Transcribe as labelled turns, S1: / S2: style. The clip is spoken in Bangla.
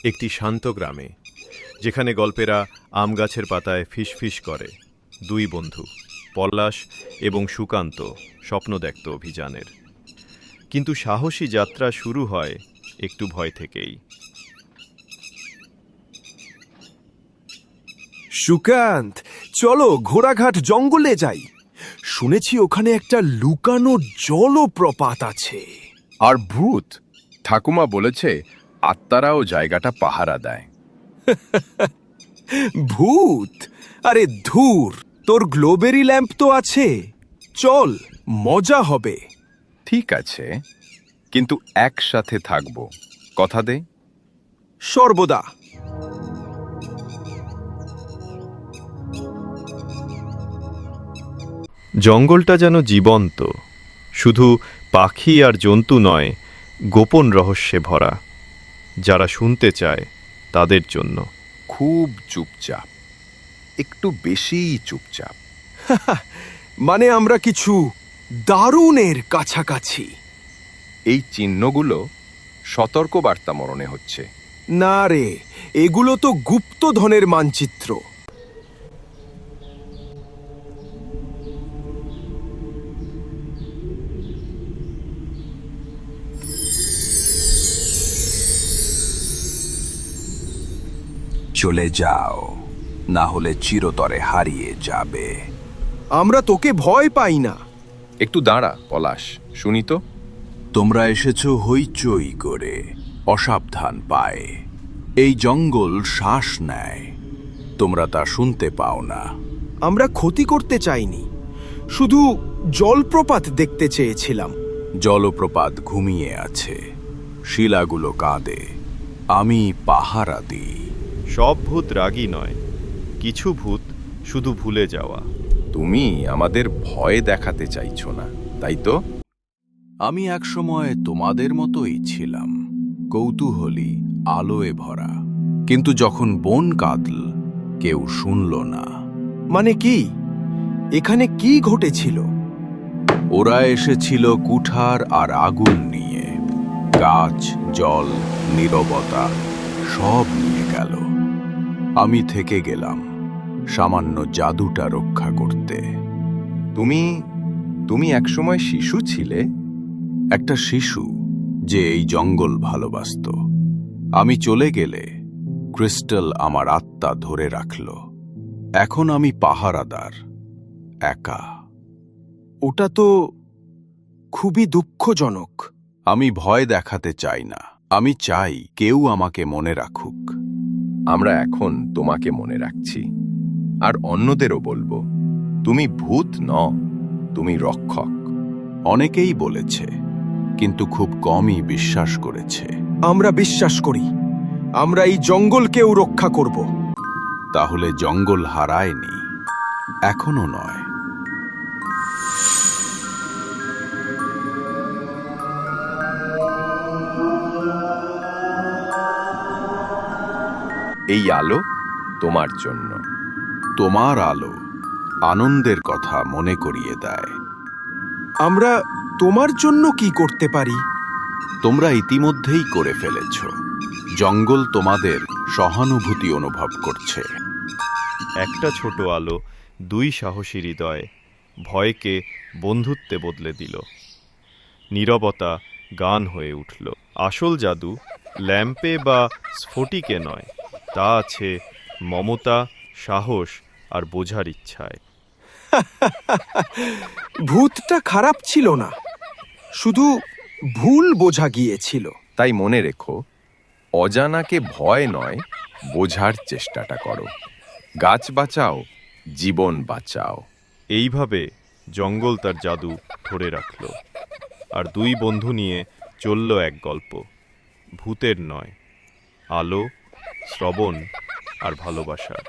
S1: একটি শান্ত গ্রামে, যেখানে গল্পেরা আম গাছের পাতায় ফিসফিস করে, দুই বন্ধু পলাশ এবং সুকান্ত স্বপ্ন দেখত অভিযানের। কিন্তু সাহসী যাত্রা শুরু হয় একটু ভয় থেকেই।
S2: সুকান্ত, চলো ঘোড়াঘাট জঙ্গলে যাই। শুনেছি ওখানে একটা লুকানো জলপ্রপাত আছে।
S3: আর ভূত, ঠাকুমা বলেছে আত্মারাও জায়গাটা পাহারা দেয়।
S2: ভূত? আরে ধুর, তোর গ্লোবেরি ল্যাম্প তো আছে, চল, মজা হবে।
S3: ঠিক আছে, কিন্তু একসাথে থাকবো, কথা দে।
S2: সর্বদা।
S1: জঙ্গলটা যেন জীবন্ত, শুধু পাখি আর জন্তু নয়, গোপন রহস্যে ভরা, যারা শুনতে চায় তাদের জন্য।
S3: খুব চুপচাপ, একটু বেশিই চুপচাপ।
S2: মানে আমরা কিছু দারুণের কাছাকাছি।
S3: এই চিহ্নগুলো সতর্কবার্তা মনে হচ্ছে।
S2: না রে, এগুলো তো গুপ্তধনের মানচিত্র।
S4: চলে যাও, না হলে চিরতরে হারিয়ে যাবে।
S2: আমরা তোকে ভয় পাই না।
S3: একটু দাঁড়া পলাশ, শুনি তো।
S4: তোমরা এসেছো হইচই করে, অসাবধান পায়। এই জঙ্গল শ্বাস নেয়, তোমরা তা শুনতে পাও না।
S2: আমরা ক্ষতি করতে চাইনি, শুধু জলপ্রপাত দেখতে চেয়েছিলাম।
S4: জলপ্রপাত ঘুমিয়ে আছে, শিলাগুলো কাঁদে, আমি পাহারা দিই।
S1: সব ভূত রাগী নয়, কিছু ভূত শুধু ভুলে যাওয়া।
S3: তুমি আমাদের ভয় দেখাতে চাইছো না, তাই তো?
S4: আমি একসময় তোমাদের মতোই ছিলাম, কৌতূহলী, আলোয় ভরা। কিন্তু যখন বন কাঁদল, কেউ শুনল না।
S2: মানে কি? এখানে কি ঘটেছিল?
S4: ওরা এসেছিল কুঠার আর আগুন নিয়ে, গাছ, জল, নীরবতা সব নিয়ে গেল। আমি থেকে গেলাম সামান্য জাদুটা রক্ষা করতে।
S3: তুমি একসময় শিশু ছিলে?
S4: একটা শিশু যে এই জঙ্গল ভালোবাসত। আমি চলে গেলে ক্রিস্টাল আমার আত্মা ধরে রাখল। এখন আমি পাহারাদার, একা।
S2: ওটা তো খুবই দুঃখজনক।
S4: আমি ভয় দেখাতে চাই না, আমি চাই কেউ আমাকে মনে রাখুক।
S3: আমরা এখন তোমাকে মনে রাখছি, আর অন্যদেরও বলবো, তুমি ভূত নও, তুমি রক্ষক।
S4: অনেকেই বলেছে, কিন্তু খুব কমই বিশ্বাস করেছে।
S2: আমরা বিশ্বাস করি, আমরা এই জঙ্গলকেও রক্ষা করব।
S4: তাহলে জঙ্গল হারায়নি, এখনো নয়।
S3: এই আলো তোমার জন্য।
S4: তোমার আলো আনন্দের কথা মনে করিয়ে দেয়।
S2: আমরা তোমার জন্য কি করতে পারি?
S4: তোমরা ইতিমধ্যেই করে ফেলেছ। জঙ্গল তোমাদের সহানুভূতি অনুভব করছে।
S1: একটা ছোট আলো দুই সাহসী হৃদয়, ভয়কে বন্ধুত্বে বদলে দিল। নীরবতা গান হয়ে উঠল। আসল জাদু ল্যাম্পে বা স্ফটিকে নয়, তা আছে মমতা, সাহস আর বোঝার ইচ্ছায়।
S2: ভূতটা খারাপ ছিল না, শুধু ভুল বোঝা গিয়েছিল।
S3: তাই মনে রেখো, অজানাকে ভয় নয়, বোঝার চেষ্টাটা করো। গাছ বাঁচাও, জীবন বাঁচাও।
S1: এইভাবে জঙ্গল তার জাদু ধরে রাখল, আর দুই বন্ধু নিয়ে চলল এক গল্প, ভূতের নয়, আলো, শ্রবণ আর ভালোবাসার।